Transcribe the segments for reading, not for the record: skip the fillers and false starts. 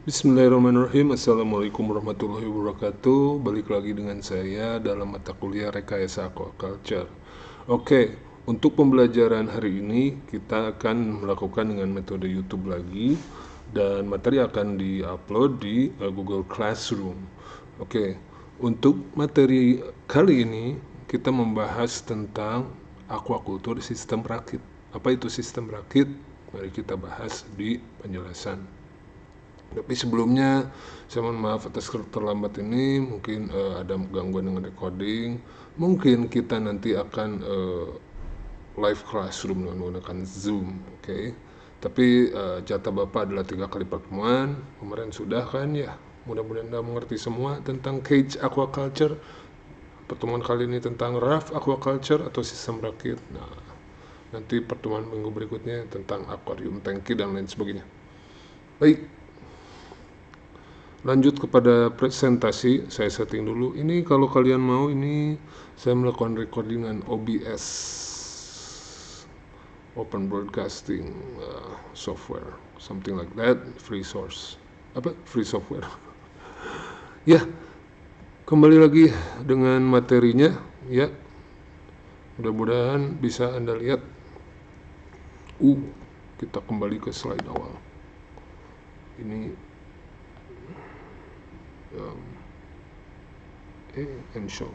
Bismillahirrahmanirrahim. Assalamualaikum warahmatullahi wabarakatuh. Balik lagi dengan saya dalam mata kuliah Rekayasa Aquaculture. Oke, untuk pembelajaran hari ini kita akan melakukan dengan metode YouTube lagi dan materi akan di-upload di Google Classroom. Oke, untuk materi kali ini kita membahas tentang aquaculture sistem rakit. Apa itu sistem rakit? Mari kita bahas di penjelasan. Tapi sebelumnya, saya mohon maaf atas keterlambat ini, mungkin ada gangguan dengan recording. Mungkin kita nanti akan live classroom dengan menggunakan Zoom, oke? Tapi jatah Bapak adalah 3 kali pertemuan. Kemarin sudah kan ya? Mudah-mudahan Anda mengerti semua tentang cage aquaculture. Pertemuan kali ini tentang raft aquaculture atau sistem rakit. Nah, nanti pertemuan minggu berikutnya tentang aquarium, tangki, dan lain sebagainya. Baik, lanjut kepada presentasi. Saya setting dulu. Ini kalau kalian mau, ini saya melakukan recording dengan OBS, Open Broadcasting Software, something like that, free source. Free software. Ya, kembali lagi dengan materinya ya. Mudah-mudahan bisa Anda lihat. Kita kembali ke slide awal. Ini and show.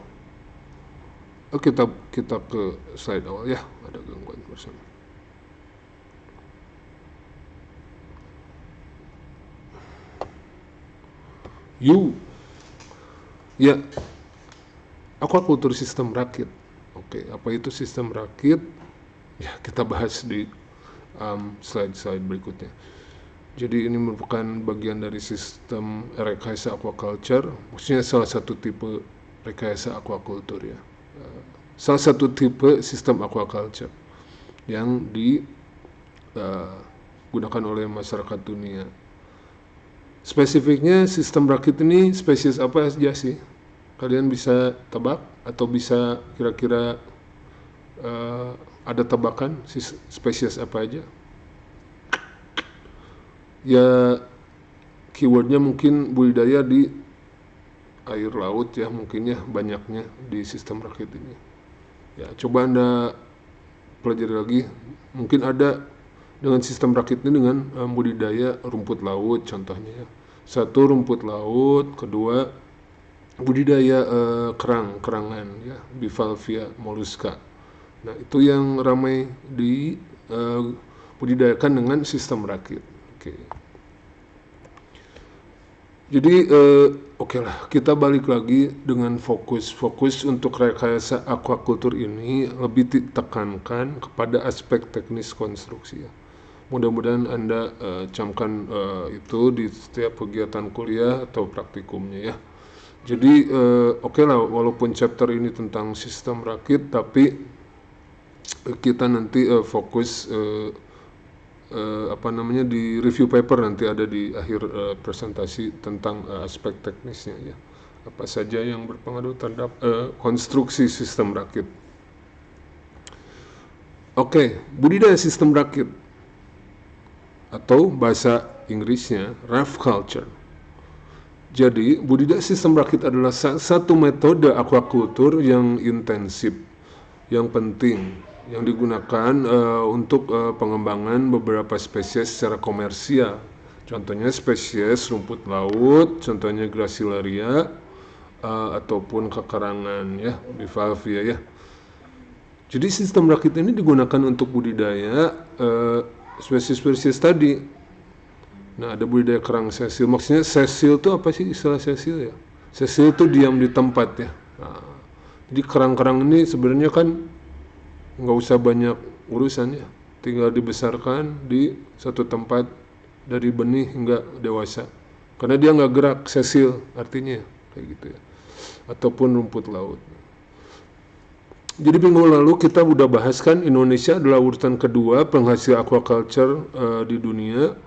Kita ke slide awal ya. Ada gangguan bersama. Ya, aquaculture sistem rakit. Oke, apa itu sistem rakit? Ya, kita bahas di slide berikutnya. Jadi ini merupakan bagian dari sistem rekayasa aquaculture, maksudnya salah satu tipe rekayasa aquaculture ya. Salah satu tipe sistem aquaculture yang digunakan oleh masyarakat dunia. Spesifiknya sistem rakit ini spesies apa aja sih? Kalian bisa tebak atau bisa kira-kira ada tebakan spesies apa aja? Ya, keywordnya mungkin budidaya di air laut ya, mungkin ya, banyaknya di sistem rakit ini. Ya, coba Anda pelajari lagi. Mungkin ada dengan sistem rakit ini dengan budidaya rumput laut contohnya ya. Satu, rumput laut. Kedua, budidaya kerangan ya, bivalvia mollusca. Nah, itu yang ramai di budidayakan dengan sistem rakit. Oke. Jadi oke lah, kita balik lagi dengan fokus untuk rekayasa aquaculture ini lebih ditekankan kepada aspek teknis konstruksi ya. Mudah-mudahan Anda camkan itu di setiap kegiatan kuliah atau praktikumnya ya. Jadi oke lah, walaupun chapter ini tentang sistem rakit, tapi kita nanti fokus di review paper nanti ada di akhir presentasi tentang aspek teknisnya ya. Apa saja yang berpengaruh terhadap konstruksi sistem rakit. Oke, budidaya sistem rakit atau bahasa Inggrisnya raft culture. Jadi, budidaya sistem rakit adalah satu metode aquaculture yang intensif, yang penting, yang digunakan untuk pengembangan beberapa spesies secara komersial. Contohnya spesies rumput laut, contohnya Gracilaria, ataupun kekarangan ya, bivalvia ya. Jadi sistem rakit ini digunakan untuk budidaya spesies-spesies tadi. Nah, ada budidaya kerang sesil. Maksudnya sesil itu apa sih istilah sesil ya? Sesil itu diam di tempat ya. Nah, jadi kerang-kerang ini sebenarnya kan nggak usah banyak urusan ya, tinggal dibesarkan di satu tempat dari benih hingga dewasa, karena dia nggak gerak, sesil artinya kayak gitu ya, ataupun rumput laut. Jadi minggu lalu kita udah bahas kan, Indonesia adalah urutan kedua penghasil aquaculture di dunia,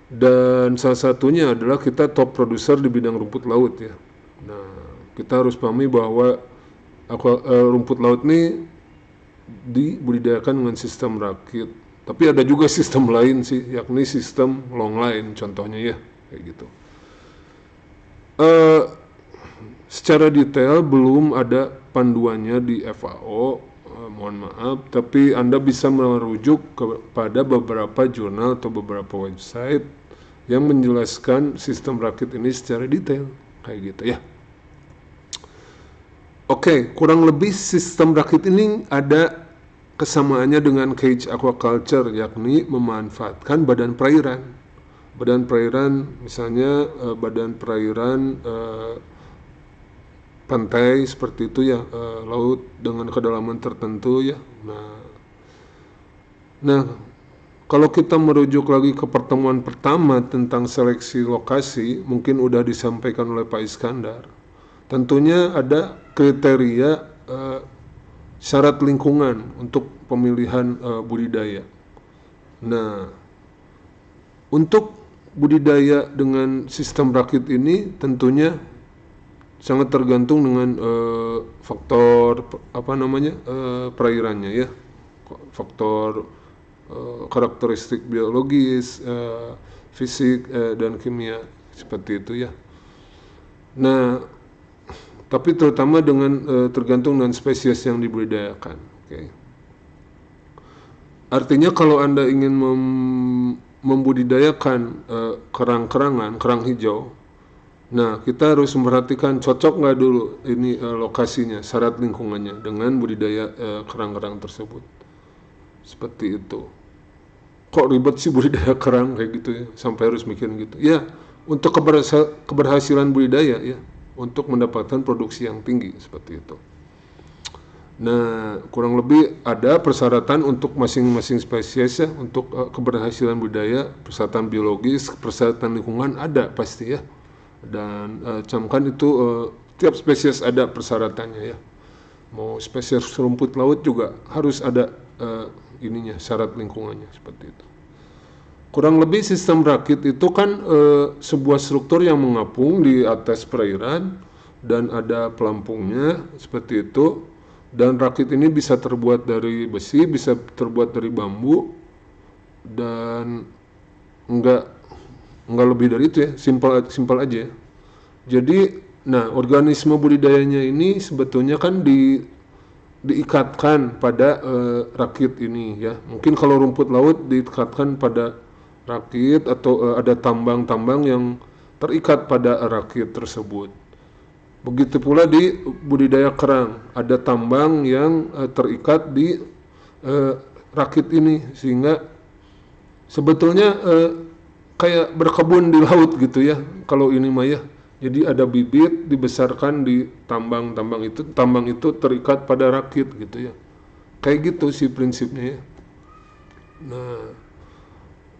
dan salah satunya adalah kita top producer di bidang rumput laut ya. Nah, kita harus pahami bahwa rumput laut ini dibudidayakan dengan sistem rakit. Tapi ada juga sistem lain sih, yakni sistem long line contohnya ya, kayak gitu. Eh, Secara detail belum ada panduannya di FAO, mohon maaf, tapi Anda bisa merujuk kepada beberapa jurnal atau beberapa website yang menjelaskan sistem rakit ini secara detail, kayak gitu ya. Oke, kurang lebih sistem rakit ini ada kesamaannya dengan cage aquaculture, yakni memanfaatkan badan perairan. Badan perairan, misalnya badan perairan pantai seperti itu ya, laut dengan kedalaman tertentu ya. Nah, kalau kita merujuk lagi ke pertemuan pertama tentang seleksi lokasi, mungkin udah disampaikan oleh Pak Iskandar. Tentunya ada kriteria syarat lingkungan untuk pemilihan budidaya. Nah, untuk budidaya dengan sistem rakit ini tentunya sangat tergantung dengan faktor perairannya ya, faktor karakteristik biologis, fisik dan kimia seperti itu ya. Nah, tapi terutama dengan tergantung dengan spesies yang dibudidayakan. Okay. Artinya kalau Anda ingin membudidayakan kerang-kerangan, kerang hijau, nah kita harus memperhatikan cocok nggak dulu ini lokasinya, syarat lingkungannya dengan budidaya kerang-kerang tersebut. Seperti itu. Kok ribet sih budidaya kerang kayak gitu ya, sampai harus mikirin gitu. Ya, untuk keberhasilan budidaya ya, untuk mendapatkan produksi yang tinggi seperti itu. Nah, kurang lebih ada persyaratan untuk masing-masing spesies ya, untuk keberhasilan budidaya, persyaratan biologis, persyaratan lingkungan ada pasti ya. Dan camkan itu tiap spesies ada persyaratannya ya. Mau spesies rumput laut juga harus ada ininya, syarat lingkungannya seperti itu. Kurang lebih sistem rakit itu kan sebuah struktur yang mengapung di atas perairan dan ada pelampungnya seperti itu. Dan rakit ini bisa terbuat dari besi, bisa terbuat dari bambu, dan enggak lebih dari itu ya, simpel aja. Jadi, nah organisme budidayanya ini sebetulnya kan diikatkan pada rakit ini ya. Mungkin kalau rumput laut diikatkan pada rakit atau ada tambang-tambang yang terikat pada rakit tersebut. Begitu pula di budidaya kerang, ada tambang yang terikat di rakit ini, sehingga sebetulnya kayak berkebun di laut gitu ya kalau ini mah ya. Jadi ada bibit dibesarkan di tambang itu terikat pada rakit gitu ya. Kayak gitu sih prinsipnya ya.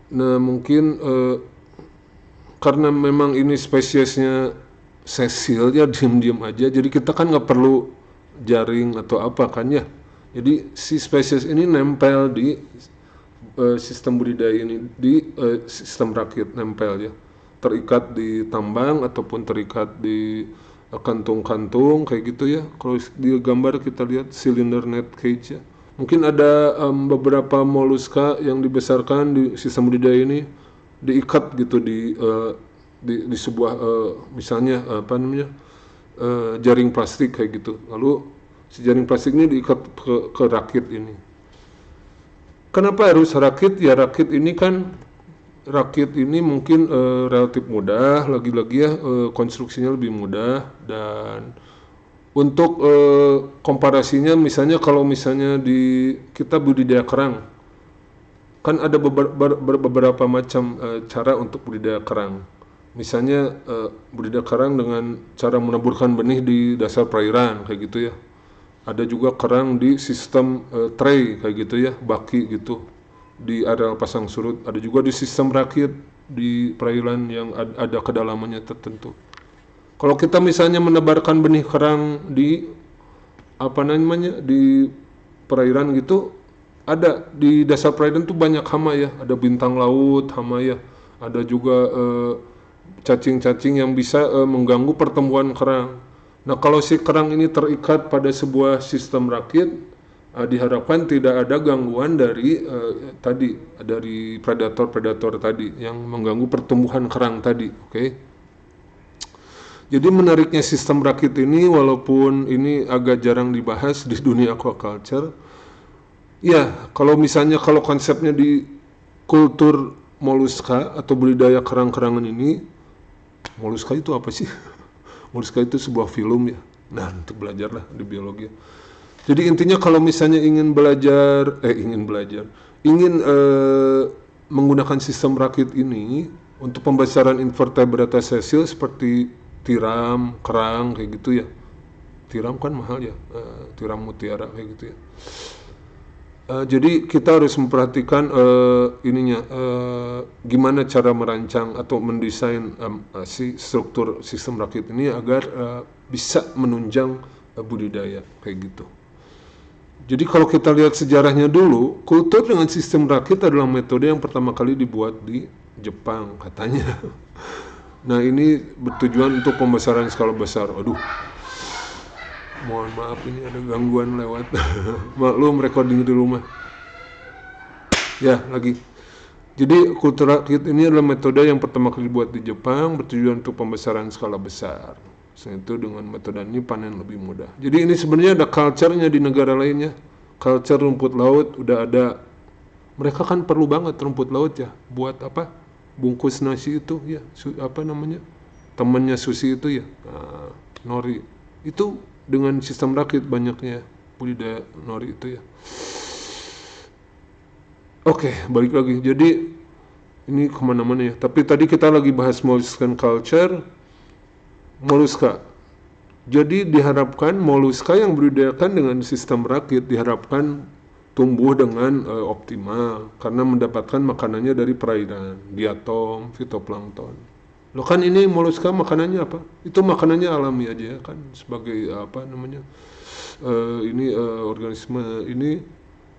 Nah mungkin karena memang ini spesiesnya sesil ya, diam-diam aja, jadi kita kan nggak perlu jaring atau apa kan ya. Jadi si spesies ini nempel di sistem budidaya ini, di sistem rakit nempel ya, terikat di tambang ataupun terikat di kantung-kantung kayak gitu ya. Kalau di gambar kita lihat cylinder net cage ya, mungkin ada beberapa moluska yang dibesarkan di sistem budidaya ini, diikat gitu di sebuah misalnya jaring plastik kayak gitu. Lalu si jaring plastik ini diikat ke rakit ini. Kenapa harus rakit? Ya rakit ini mungkin relatif mudah, lagi-lagi ya konstruksinya lebih mudah, dan untuk komparasinya misalnya kalau misalnya kita budidaya kerang, kan ada beberapa macam cara untuk budidaya kerang. Misalnya budidaya kerang dengan cara menaburkan benih di dasar perairan kayak gitu ya. Ada juga kerang di sistem tray kayak gitu ya, baki gitu di areal pasang surut. Ada juga di sistem rakit di perairan yang ada kedalamannya tertentu. Kalau kita misalnya menebarkan benih kerang di di perairan gitu, ada di dasar perairan tuh banyak hama ya, ada bintang laut, hama ya, ada juga cacing-cacing yang bisa mengganggu pertumbuhan kerang. Nah kalau si kerang ini terikat pada sebuah sistem rakit, diharapkan tidak ada gangguan dari predator-predator tadi yang mengganggu pertumbuhan kerang tadi, oke? Jadi menariknya sistem rakit ini, walaupun ini agak jarang dibahas di dunia aquaculture, ya kalau misalnya kalau konsepnya di kultur moluska atau budidaya kerang-kerangan ini, moluska itu apa sih? Moluska itu sebuah film ya. Nah, untuk belajarlah di biologi. Jadi intinya kalau misalnya ingin menggunakan sistem rakit ini untuk pembesaran invertebrata sesil seperti tiram, kerang kayak gitu ya. Tiram kan mahal ya, tiram mutiara kayak gitu ya. Jadi kita harus memperhatikan gimana cara merancang atau mendesain si struktur sistem rakit ini agar bisa menunjang budidaya kayak gitu. Jadi kalau kita lihat sejarahnya dulu, kultur dengan sistem rakit adalah metode yang pertama kali dibuat di Jepang katanya. Nah ini bertujuan untuk pembesaran skala besar. Aduh, mohon maaf ini ada gangguan lewat. Maklum recording di rumah. Ya lagi. Jadi kultur rakit ini adalah metode yang pertama kali dibuat di Jepang, bertujuan untuk pembesaran skala besar. Selain itu dengan metode ini panen lebih mudah. Jadi ini sebenarnya ada culture-nya di negara lainnya. Culture rumput laut udah ada. Mereka kan perlu banget rumput laut ya. Buat apa? Bungkus nasi itu ya. Temannya sushi itu ya. Nori. Itu dengan sistem rakit banyaknya budidaya nori itu ya. Oke, balik lagi. Jadi ini kemana-mana ya. Tapi tadi kita lagi bahas molluscan culture. Moluska. Jadi diharapkan moluska yang berbudidayakan dengan sistem rakit diharapkan tumbuh dengan optimal karena mendapatkan makanannya dari perairan, diatom, fitoplankton. Loh kan ini moluska makanannya apa? Itu makanannya alami aja ya kan sebagai organisme ini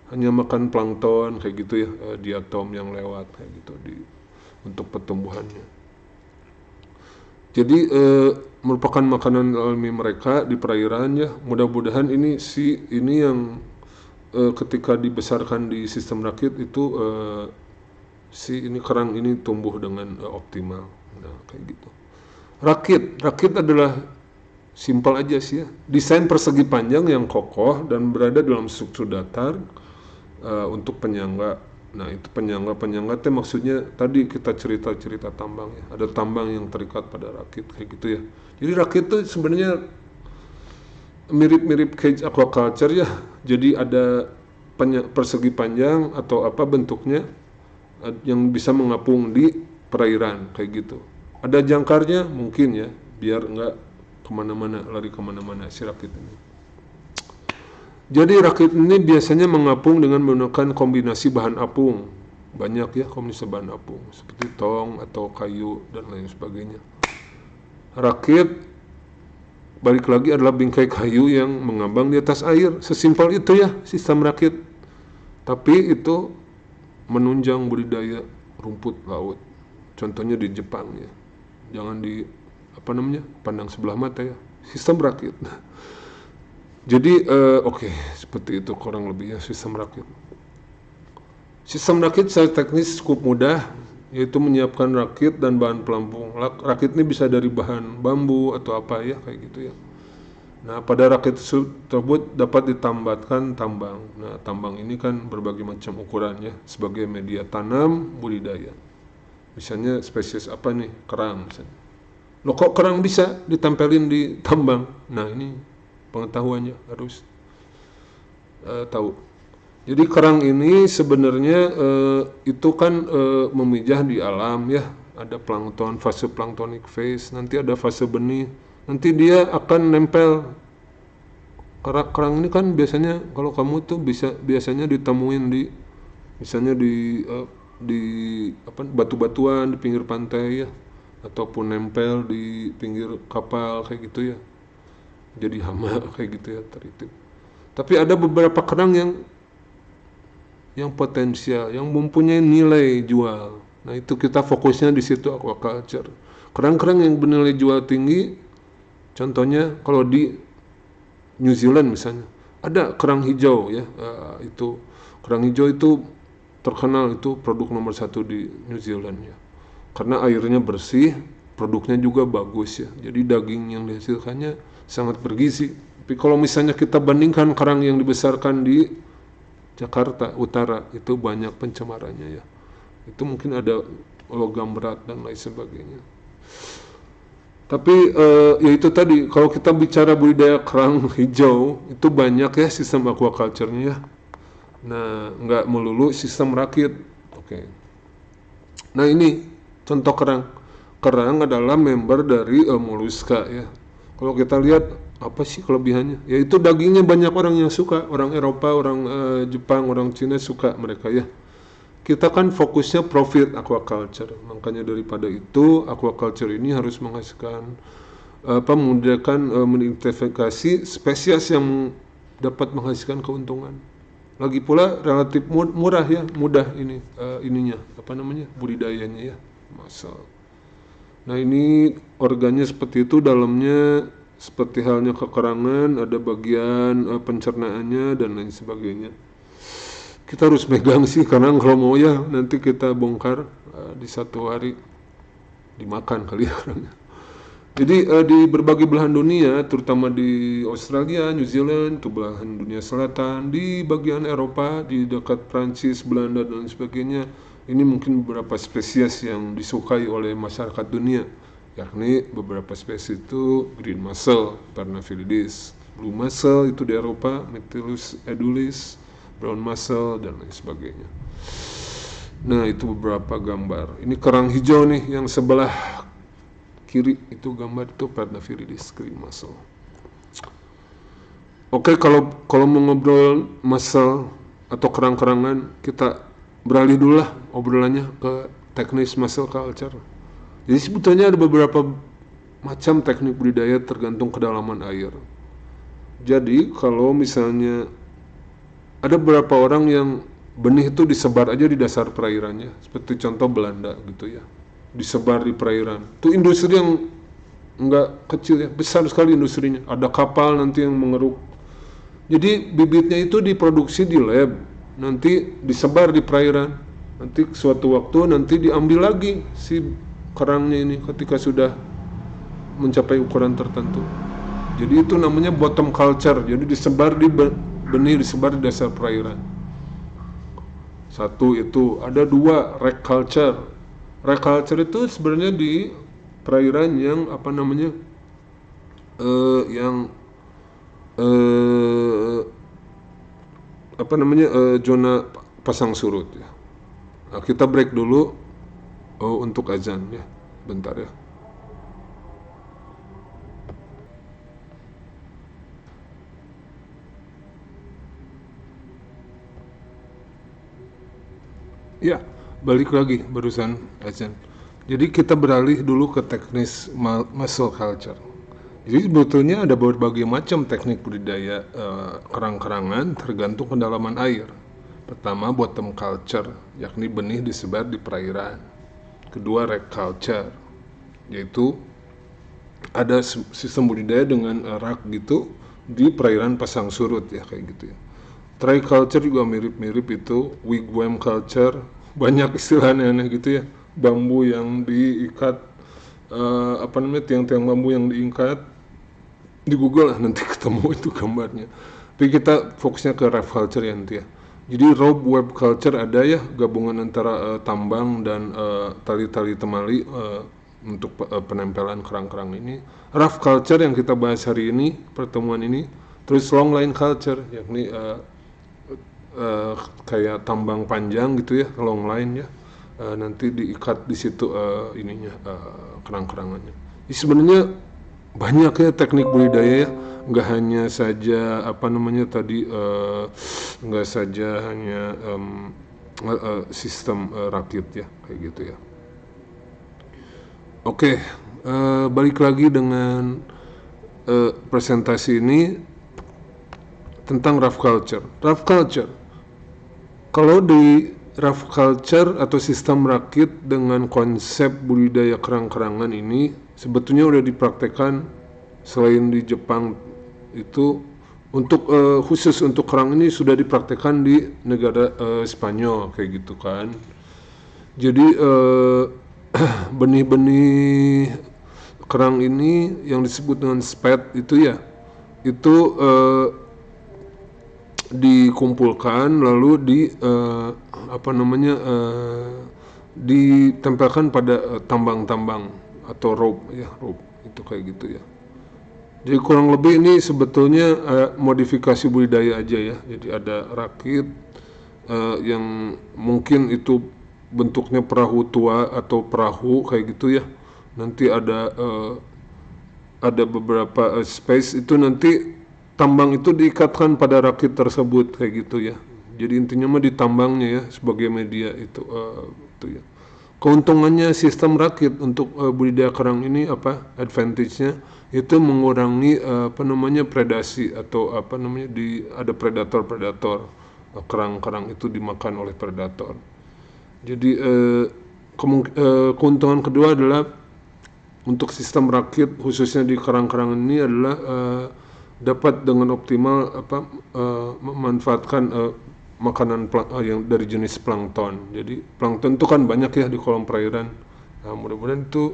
hanya makan plankton kayak gitu ya, diatom yang lewat kayak gitu untuk pertumbuhannya. Jadi merupakan makanan alami mereka di perairan ya. Mudah-mudahan ini yang ketika dibesarkan di sistem rakit itu kerang ini tumbuh dengan optimal. Nah, kayak gitu. Rakit adalah simpel aja sih ya. Desain persegi panjang yang kokoh dan berada dalam struktur datar untuk penyangga. Nah itu penyangga itu maksudnya tadi kita cerita tambang ya. Ada tambang yang terikat pada rakit kayak gitu ya. Jadi rakit itu sebenarnya mirip-mirip cage aquaculture ya. Jadi ada persegi panjang atau apa bentuknya yang bisa mengapung di perairan kayak gitu. Ada jangkarnya mungkin ya biar nggak lari kemana-mana si rakit ini. Jadi rakit ini biasanya mengapung dengan menggunakan kombinasi bahan apung. Banyak ya kombinasi bahan apung. Seperti tong atau kayu dan lain sebagainya. Rakit, balik lagi adalah bingkai kayu yang mengambang di atas air. Sesimpel itu ya sistem rakit. Tapi itu menunjang budidaya rumput laut. Contohnya di Jepang ya. Jangan pandang sebelah mata ya. Sistem rakit. Jadi seperti itu kurang lebih ya sistem rakit. Sistem rakit secara teknis cukup mudah, yaitu menyiapkan rakit dan bahan pelampung. Rakit ini bisa dari bahan bambu atau apa ya kayak gitu ya. Nah pada rakit tersebut dapat ditambatkan tambang. Nah tambang ini kan berbagai macam ukurannya sebagai media tanam budidaya. Misalnya spesies apa nih, kerang misalnya. Loh kok kerang bisa ditempelin di tambang? Nah ini pengetahuannya harus tahu. Jadi kerang ini sebenarnya itu kan memijah di alam ya. Ada plankton, fase planktonic phase, nanti ada fase benih. Nanti dia akan nempel. Kerang ini kan biasanya kalau kamu tuh biasanya ditemuin misalnya di batu-batuan di pinggir pantai ya, ataupun nempel di pinggir kapal kayak gitu ya. Jadi hama kayak gitu ya, teritip. Tapi ada beberapa kerang yang potensial, yang mempunyai nilai jual. Nah itu kita fokusnya di situ aquaculture. Kerang-kerang yang bernilai jual tinggi, contohnya kalau di New Zealand misalnya, ada kerang hijau ya. Itu kerang hijau itu terkenal, itu produk nomor 1 di New Zealand ya. Karena airnya bersih, produknya juga bagus ya. Jadi daging yang dihasilkannya sangat bergizi. Tapi kalau misalnya kita bandingkan kerang yang dibesarkan di Jakarta Utara, itu banyak pencemarannya ya. Itu mungkin ada logam berat dan lain sebagainya. Tapi ya itu tadi, kalau kita bicara budidaya kerang hijau, itu banyak ya sistem aquaculture-nya ya. Nah, nggak melulu sistem rakit. Oke. Nah, ini contoh kerang. Kerang adalah member dari moluska ya. Kalau kita lihat apa sih kelebihannya? Yaitu dagingnya banyak orang yang suka, orang Eropa, orang Jepang, orang Cina suka mereka ya. Kita kan fokusnya profit aquaculture, makanya daripada itu aquaculture ini harus menghasilkan memudahkan mengidentifikasi spesies yang dapat menghasilkan keuntungan. Lagi pula relatif murah ya, mudah ini ininya budidayanya ya, masal. Nah ini organnya seperti itu, dalamnya seperti halnya kekerangan, ada bagian pencernaannya dan lain sebagainya. Kita harus megang sih, karena kalau mau ya nanti kita bongkar di satu hari dimakan kali ya orangnya. Jadi di berbagai belahan dunia, terutama di Australia, New Zealand, itu belahan dunia selatan, di bagian Eropa, di dekat Prancis, Belanda dan sebagainya, ini mungkin beberapa spesies yang disukai oleh masyarakat dunia, yakni beberapa spesies itu green mussel, Parnaphylidis, blue mussel itu di Eropa, Mytilus edulis, brown mussel dan lain sebagainya. Nah itu beberapa gambar. Ini kerang hijau nih yang sebelah kiri itu gambar itu Parnaphylidis green mussel. Oke, kalau mau ngobrol mussel atau kerang-kerangan, kita beralih dulu lah obrolannya ke teknis mussel culture. Jadi sebetulnya ada beberapa macam teknik budidaya tergantung kedalaman air. Jadi kalau misalnya ada beberapa orang yang benih itu disebar aja di dasar perairannya, seperti contoh Belanda gitu ya, disebar di perairan. Itu industri yang enggak kecil ya, besar sekali industrinya. Ada kapal nanti yang mengeruk. Jadi bibitnya itu diproduksi di lab, nanti disebar di perairan. Nanti suatu waktu nanti diambil lagi si kerangnya ini ketika sudah mencapai ukuran tertentu. Jadi itu namanya bottom culture. Jadi disebar di benih disebar di dasar perairan. Satu itu, ada dua, rack culture. Rack culture itu sebenarnya di perairan yang zona pasang surut ya. Nah, kita break dulu untuk azan ya, bentar ya. Ya, balik lagi barusan azan. Jadi kita beralih dulu ke teknis mussel culture. Jadi sebetulnya ada berbagai macam teknik budidaya kerang-kerangan tergantung kedalaman air. Pertama, bottom culture, yakni benih disebar di perairan. Kedua, rack culture, yaitu ada sistem budidaya dengan rak gitu di perairan pasang surut ya, kayak gitu ya. Triculture juga mirip-mirip itu, wigwam culture, banyak istilahnya aneh gitu ya, bambu yang diikat, tiang-tiang bambu yang diikat, di Google lah nanti ketemu itu gambarnya. Tapi kita fokusnya ke raft culture ya nanti ya. Jadi rope web culture ada ya, gabungan antara tambang dan tali-tali temali untuk penempelan kerang-kerang ini. Raft culture yang kita bahas hari ini, pertemuan ini. Terus long line culture, yakni kayak tambang panjang gitu ya, long line ya, nanti diikat di situ kerang-kerangannya. Jadi sebenarnya banyak ya teknik budidaya ya, nggak hanya saja nggak saja hanya sistem rakit ya, kayak gitu ya. Oke, balik lagi dengan presentasi ini tentang raft culture. Raft culture, kalau di raft culture atau sistem rakit dengan konsep budidaya kerang-kerangan ini sebetulnya udah dipraktekkan selain di Jepang itu, untuk khusus untuk kerang ini sudah dipraktekkan di negara Spanyol kayak gitu kan. Jadi benih-benih kerang ini yang disebut dengan spet itu ya, itu dikumpulkan lalu ditempelkan pada tambang-tambang atau rope itu kayak gitu ya. Jadi kurang lebih ini sebetulnya modifikasi budidaya aja ya. Jadi ada rakit yang mungkin itu bentuknya perahu tua atau perahu kayak gitu ya. Nanti ada beberapa space itu nanti tambang itu diikatkan pada rakit tersebut kayak gitu ya. Jadi intinya mah ditambangnya ya sebagai media itu ya. Keuntungannya sistem rakit untuk budidaya kerang ini apa advantage-nya itu mengurangi predasi atau ada predator kerang-kerang itu dimakan oleh predator. Jadi keuntungan kedua adalah untuk sistem rakit khususnya di kerang-kerang ini adalah dapat dengan optimal memanfaatkan makanan yang dari jenis plankton. Jadi plankton itu kan banyak ya di kolam perairan. Nah, mudah-mudahan itu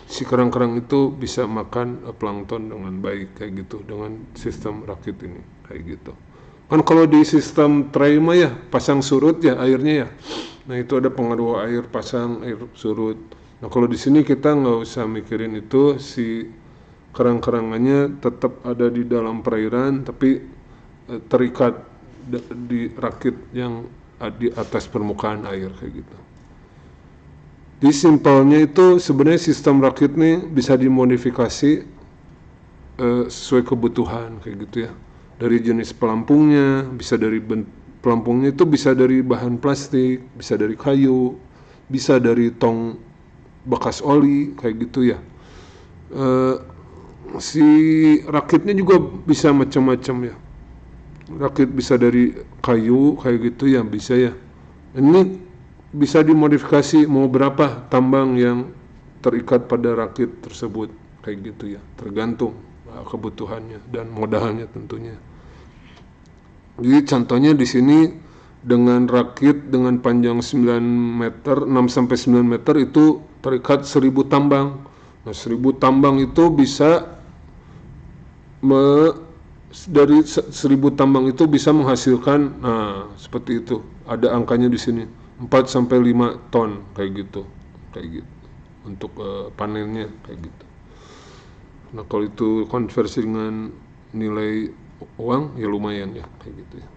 si kerang-kerang itu bisa makan plankton dengan baik kayak gitu dengan sistem rakit ini kayak gitu. Kan kalau di sistem tray mah ya pasang surut ya airnya ya. Nah itu ada pengaruh air pasang air surut. Nah kalau di sini kita nggak usah mikirin itu, si kerang-kerangannya tetap ada di dalam perairan tapi terikat di rakit yang di atas permukaan air kayak gitu. Di simpelnya itu sebenarnya sistem rakit nih bisa dimodifikasi sesuai kebutuhan kayak gitu ya. Dari jenis pelampungnya, bisa dari pelampungnya itu bisa dari bahan plastik, bisa dari kayu, bisa dari tong bekas oli kayak gitu ya. Si rakitnya juga bisa macam-macam ya. Rakit bisa dari kayu kayak gitu ya bisa ya. Ini bisa dimodifikasi mau berapa tambang yang terikat pada rakit tersebut kayak gitu ya. Tergantung kebutuhannya dan modalnya tentunya. Jadi contohnya di sini dengan rakit dengan panjang 9 meter, 6 sampai 9 meter itu terikat 1000 tambang. Nah, 1000 tambang itu bisa dari 1000 tambang itu bisa menghasilkan seperti itu. Ada angkanya di sini 4 sampai 5 ton kayak gitu. Untuk panennya kayak gitu. Nah, kalau itu konversi dengan nilai uang ya lumayan ya kayak gitu ya.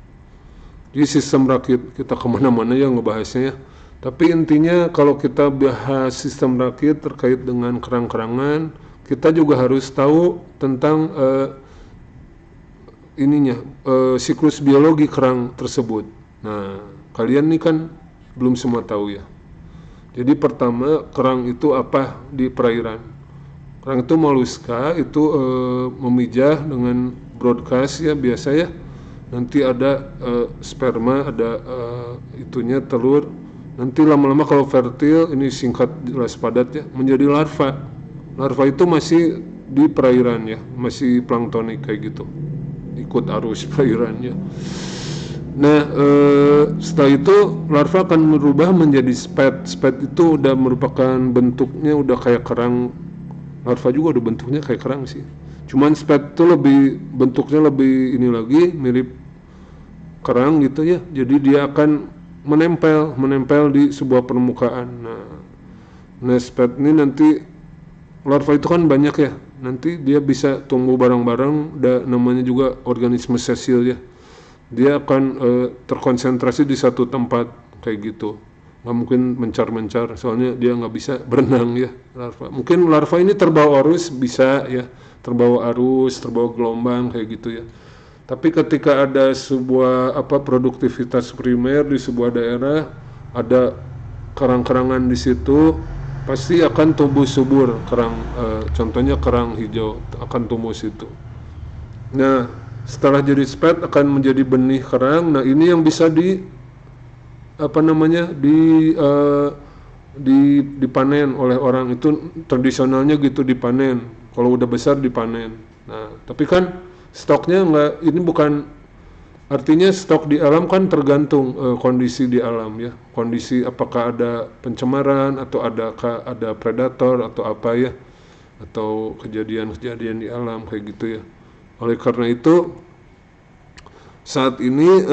Jadi sistem rakit kita kemana-mana ya ngebahasnya ya. Tapi intinya kalau kita bahas sistem rakit terkait dengan kerang-kerangan, kita juga harus tahu tentang siklus biologi kerang tersebut. Nah, kalian nih kan belum semua tahu ya. Jadi pertama, kerang itu apa di perairan? Kerang itu moluska, itu memijah dengan broadcast ya biasa ya. Nanti ada sperma, ada itunya telur. Nanti lama-lama kalau fertil, ini singkat jelas padat ya, menjadi larva. Larva itu masih di perairan ya, masih planktonik kayak gitu, ikut arus perairannya. Nah, setelah itu larva akan berubah menjadi spet. Spet itu udah merupakan bentuknya udah kayak kerang. Larva juga udah bentuknya kayak kerang sih. Cuman spet itu bentuknya lebih ini lagi mirip kerang gitu ya. Jadi dia akan menempel di sebuah permukaan. Nah, spet ini nanti larva itu kan banyak ya. Nanti dia bisa tumbuh bareng-bareng, namanya juga organisme sesil ya. Dia akan terkonsentrasi di satu tempat kayak gitu. Nggak mungkin mencar-mencar, soalnya dia nggak bisa berenang ya larva. Mungkin larva ini terbawa arus bisa ya, terbawa gelombang kayak gitu ya. Tapi ketika ada sebuah produktivitas primer di sebuah daerah, ada kerang-kerangan di situ, pasti akan tumbuh subur kerang. Contohnya kerang hijau akan tumbuh situ. Nah, setelah jadi spet akan menjadi benih kerang. Nah, ini yang bisa dipanen oleh orang. Itu tradisionalnya gitu, dipanen. Kalau udah besar dipanen. Nah, tapi kan stoknya ini bukan Artinya stok di alam kan tergantung kondisi di alam ya. Kondisi apakah ada pencemaran atau ada predator atau apa ya, atau kejadian-kejadian di alam kayak gitu ya. Oleh karena itu saat ini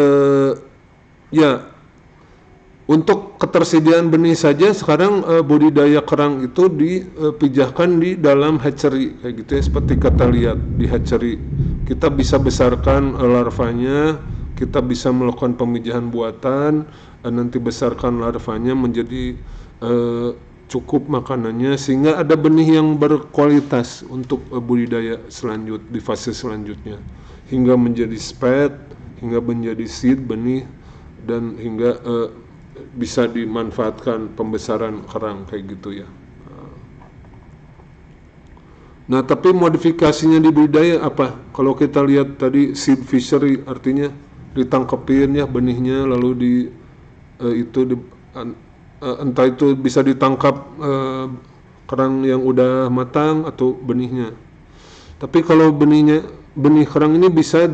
ya untuk ketersediaan benih saja sekarang budidaya kerang itu dipijahkan di dalam hatchery kayak gitu ya, seperti kita lihat di hatchery. Kita bisa besarkan larvanya, kita bisa melakukan pemijahan buatan, nanti besarkan larvanya menjadi cukup makanannya sehingga ada benih yang berkualitas untuk budidaya di fase selanjutnya hingga menjadi spat, hingga menjadi seed benih, dan hingga bisa dimanfaatkan pembesaran kerang kayak gitu ya. Nah, tapi modifikasinya di budidaya apa? Kalau kita lihat tadi seed fishery, artinya ditangkepin ya benihnya, lalu entah itu bisa ditangkap kerang yang udah matang atau benihnya. Tapi kalau benih kerang ini bisa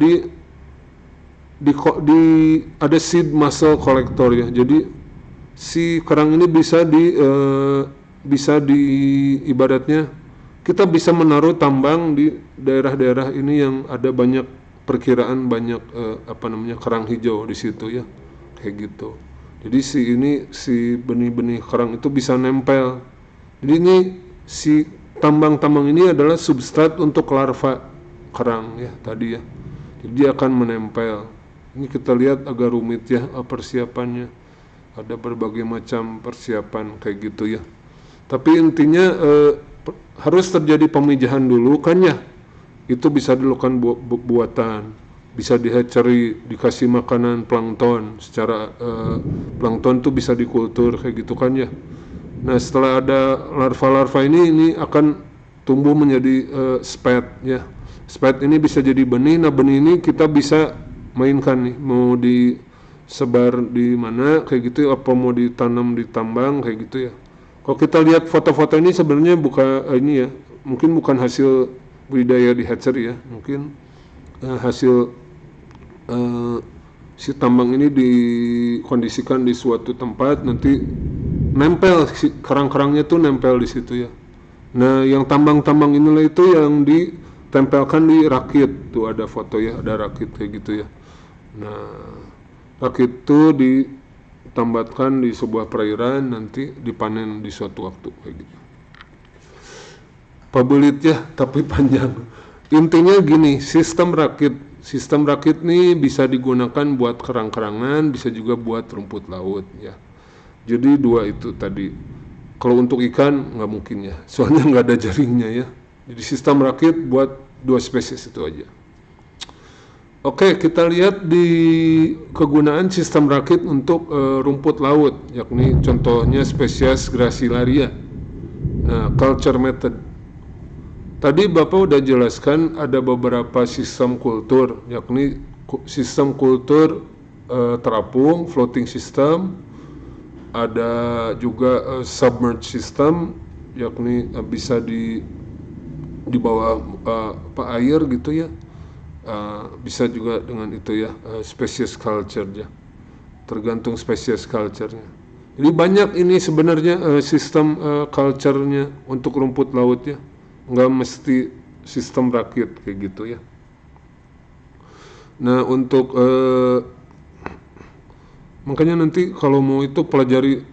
ada seed mussel collector ya. Jadi si kerang ini bisa ibaratnya kita bisa menaruh tambang di daerah-daerah ini yang ada banyak perkiraan banyak kerang hijau di situ ya, kayak gitu. Jadi si benih-benih kerang itu bisa nempel. Jadi ini si tambang-tambang ini adalah substrat untuk larva kerang ya tadi ya. Jadi dia akan menempel. Ini kita lihat agak rumit ya persiapannya. Ada berbagai macam persiapan kayak gitu ya. Tapi intinya harus terjadi pemijahan dulu kan ya. Itu bisa dilakukan buatan, bisa di hatchery, dikasih makanan plankton secara plankton tuh bisa dikultur kayak gitu kan ya. Nah, setelah ada larva-larva ini akan tumbuh menjadi spat ya. Spat ini bisa jadi benih. Nah, benih ini kita bisa mainkan nih, mau disebar di mana kayak gitu, apa mau ditanam di tambang kayak gitu ya. Kalau kita lihat foto-foto ini sebenarnya mungkin bukan hasil budidaya di hatchery ya, mungkin hasil si tambang ini dikondisikan di suatu tempat, nanti nempel si kerang-kerangnya tuh nempel di situ ya. Nah, yang tambang-tambang inilah itu yang ditempelkan di rakit, tuh ada foto ya, ada rakit kayak gitu ya. Nah, rakit itu ditambatkan di sebuah perairan, nanti dipanen di suatu waktu kayak gitu. Pabelit ya, tapi panjang. Intinya gini, sistem rakit nih bisa digunakan buat kerang-kerangan, bisa juga buat rumput laut ya. Jadi dua itu tadi. Kalau untuk ikan nggak mungkin ya, soalnya nggak ada jaringnya ya. Jadi sistem rakit buat dua spesies itu aja. Oke, kita lihat di kegunaan sistem rakit untuk rumput laut, yakni contohnya spesies Gracilaria. Nah, culture method. Tadi Bapak udah jelaskan ada beberapa sistem kultur, yakni sistem kultur terapung, floating system, ada juga submerged system, yakni bisa di bawah air gitu ya. Bisa juga dengan itu ya, species culture ya, tergantung species culture-nya. Jadi banyak ini sebenarnya sistem culture-nya untuk rumput laut ya, nggak mesti sistem rakit kayak gitu ya. Nah, untuk makanya nanti kalau mau itu pelajari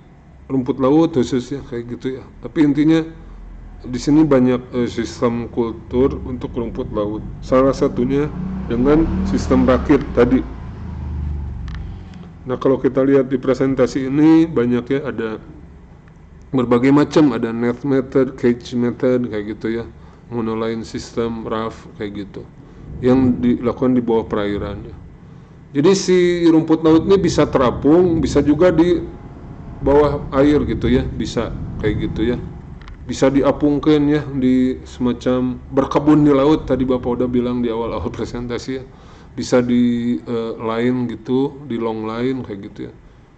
rumput laut khususnya kayak gitu ya. Tapi intinya di sini banyak sistem kultur untuk rumput laut. Salah satunya dengan sistem rakit tadi. Nah, kalau kita lihat di presentasi ini banyak ya, ada berbagai macam, ada net method, cage method kayak gitu ya, monoline system, raft kayak gitu, yang dilakukan di bawah perairan ya. Jadi si rumput laut ini bisa terapung, bisa juga di bawah air gitu ya, bisa kayak gitu ya. Bisa diapungkan ya di semacam berkebun di laut, tadi Bapak udah bilang di awal-awal presentasi ya. Bisa di line gitu, di long line kayak gitu ya.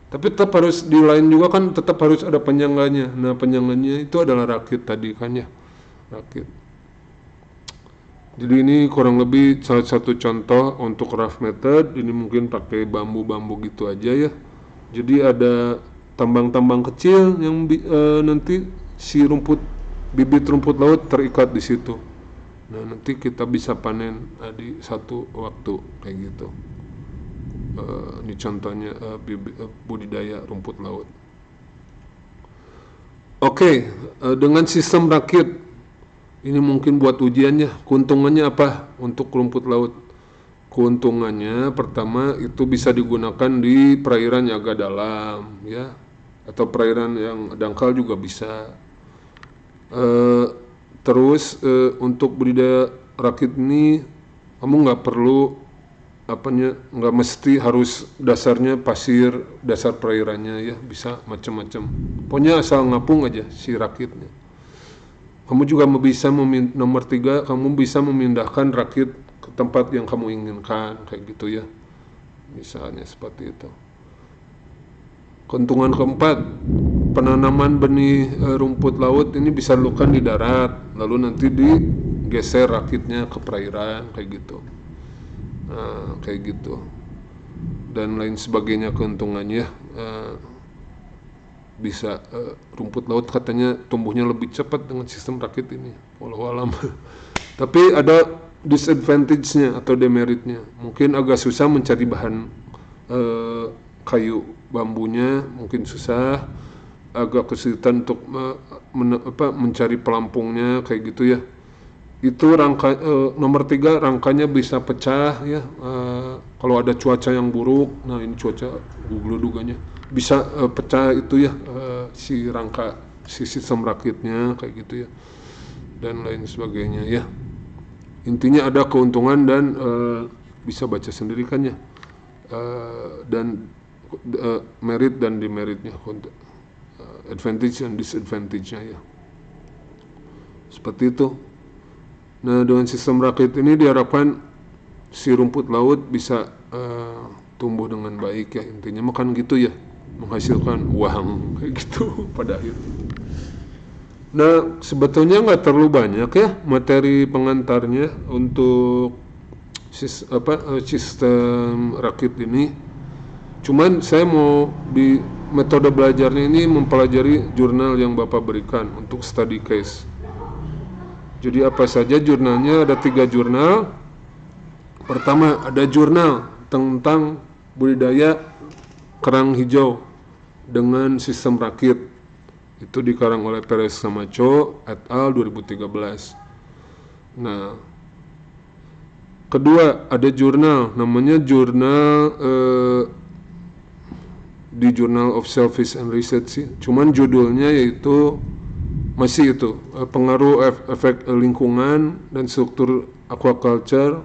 Tapi tetap harus di line juga kan, tetap harus ada penyangganya. Nah, penyangganya itu adalah rakit tadi kan ya, rakit. Jadi ini kurang lebih salah satu contoh untuk rough method. Ini mungkin pakai bambu-bambu gitu aja ya. Jadi ada tambang-tambang kecil yang nanti si bibit rumput laut terikat di situ. Nah, nanti kita bisa panen di satu waktu kayak gitu. Ini contohnya budidaya rumput laut. Oke, dengan sistem rakit ini mungkin buat ujiannya. Keuntungannya apa untuk rumput laut? Keuntungannya pertama itu bisa digunakan di perairan yang agak dalam ya, atau perairan yang dangkal juga bisa. Terus untuk budidaya rakit ini kamu nggak perlu nggak mesti harus dasarnya pasir, dasar perairannya ya, bisa macam-macam. Pokoknya asal ngapung aja si rakitnya. Kamu juga bisa nomor 3, kamu bisa memindahkan rakit ke tempat yang kamu inginkan kayak gitu ya, misalnya seperti itu. Keuntungan keempat, penanaman benih rumput laut ini bisa dilakukan di darat, lalu nanti digeser rakitnya ke perairan kayak gitu. Nah, kayak gitu dan lain sebagainya keuntungannya. Bisa rumput laut katanya tumbuhnya lebih cepat dengan sistem rakit ini, walau alam. Tapi ada disadvantage-nya atau demeritnya. Mungkin agak susah mencari bahan kayu bambunya, mungkin susah, agak kesulitan untuk mencari pelampungnya kayak gitu ya. Itu nomor 3, rangkanya bisa pecah ya, kalau ada cuaca yang buruk. Nah, ini cuaca gluduganya bisa pecah itu ya, si rangka, si sistem rakitnya kayak gitu ya, dan lain sebagainya ya. Intinya ada keuntungan dan bisa baca sendiri kan ya, dan merit dan demeritnya, advantage dan disadvantage-nya ya, seperti itu. Nah, dengan sistem rakit ini diharapkan si rumput laut bisa tumbuh dengan baik ya, intinya makan gitu ya, menghasilkan uang kayak gitu pada akhirnya. Nah, sebetulnya nggak terlalu banyak ya materi pengantarnya untuk sistem rakit ini. Cuman saya mau di metode belajarnya ini mempelajari jurnal yang Bapak berikan untuk study case. Jadi apa saja jurnalnya? Ada 3 jurnal. Pertama ada jurnal tentang budidaya kerang hijau dengan sistem rakit. Itu dikarang oleh Perez Camacho et al. 2013. Nah, kedua ada jurnal, namanya jurnal di Journal of Shellfish and Research sih. Cuman judulnya yaitu masih itu, pengaruh efek lingkungan dan struktur aquaculture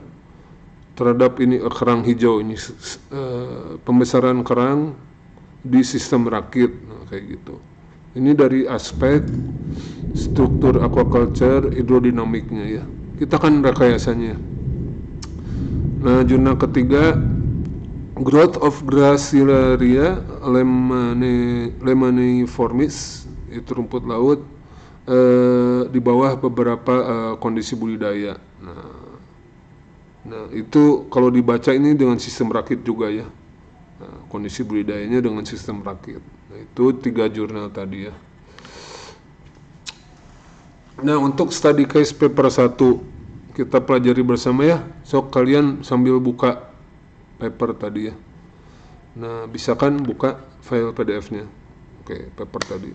terhadap ini kerang hijau ini, pembesaran kerang di sistem rakit. Nah, kayak gitu. Ini dari aspek struktur aquaculture, hidrodinamiknya ya. Kita kan rekayasanya. Nah, jurnal ketiga, Growth of Gracilaria lemaniformis, itu rumput laut di bawah beberapa kondisi budidaya. Nah, itu kalau dibaca ini dengan sistem rakit juga ya. Nah, kondisi budidayanya dengan sistem rakit. Nah, itu 3 jurnal tadi ya. Nah, untuk study case paper 1 kita pelajari bersama ya. So, kalian sambil buka paper tadi ya. Nah, bisa kan buka file PDF-nya. Oke, paper tadi.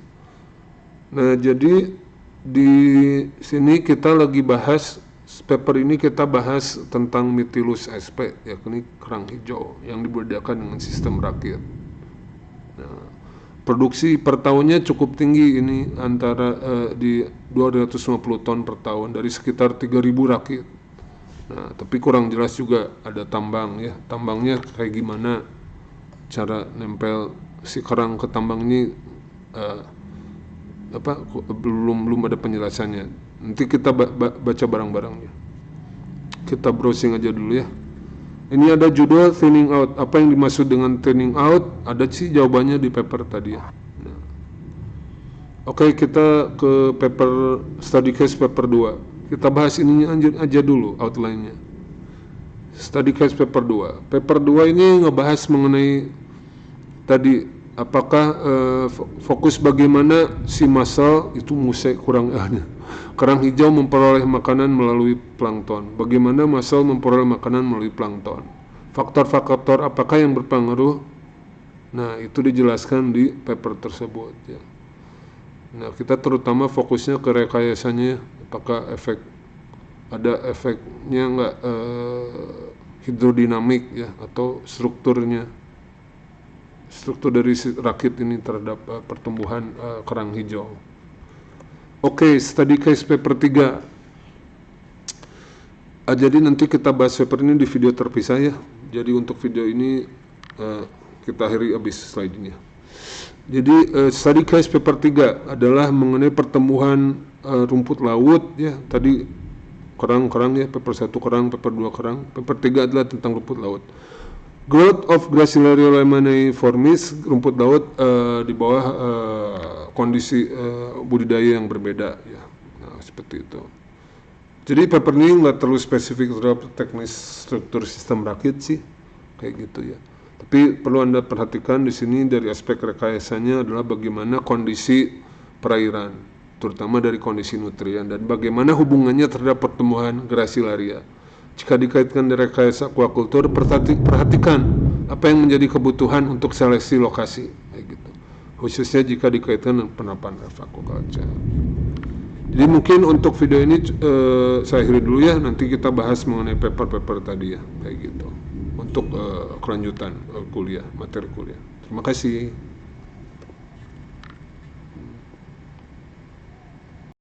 Nah, jadi di sini kita lagi bahas paper ini, kita bahas tentang Mytilus sp, yakni kerang hijau yang dibudidayakan dengan sistem rakit. Nah, produksi per tahunnya cukup tinggi ini, antara di 250 ton per tahun dari sekitar 3.000 rakit. Nah, tapi kurang jelas juga ada tambang ya. Tambangnya kayak gimana, cara nempel si kerang ke tambang ini belum ada penjelasannya. Nanti kita baca barang-barangnya. Kita browsing aja dulu ya. Ini ada judul thinning out. Apa yang dimaksud dengan thinning out? Ada sih jawabannya di paper tadi ya. Nah. Oke, kita ke paper study case paper 2. Kita bahas ininya aja dulu, outline-nya. Study case paper 2. Paper 2 ini ngebahas mengenai tadi apakah fokus bagaimana si muscle itu kerang hijau memperoleh makanan melalui plankton. Bagaimana muscle memperoleh makanan melalui plankton. Faktor-faktor apakah yang berpengaruh? Nah, itu dijelaskan di paper tersebut ya. Nah, kita terutama fokusnya ke rekayasanya, apakah ada efeknya nggak hidrodinamik ya, atau struktur dari rakit ini terhadap pertumbuhan kerang hijau. Oke, study case paper 3. Jadi nanti kita bahas paper ini di video terpisah ya. Jadi untuk video ini kita akhiri habis slide ini. Jadi study case paper 3 adalah mengenai pertumbuhan rumput laut ya. Tadi kerang ya, paper 1 kerang, paper 2 kerang, paper 3 adalah tentang rumput laut. Growth of Gracilaria laminiformis, rumput laut di bawah kondisi budidaya yang berbeda ya. Nah, seperti itu. Jadi paper ini nggak terlalu spesifik terhadap teknis struktur sistem rakit sih, kayak gitu ya. Tapi perlu Anda perhatikan di sini dari aspek rekayasanya adalah bagaimana kondisi perairan, terutama dari kondisi nutrien, dan bagaimana hubungannya terhadap pertumbuhan Gracilaria. Jika dikaitkan dengan rekayasa aquaculture, perhatikan apa yang menjadi kebutuhan untuk seleksi lokasi, kayak gitu. Khususnya jika dikaitkan dengan penerapan aquaculture. Jadi mungkin untuk video ini saya akhiri dulu ya. Nanti kita bahas mengenai paper-paper tadi ya, kayak gitu. Untuk kelanjutan materi kuliah. Terima kasih.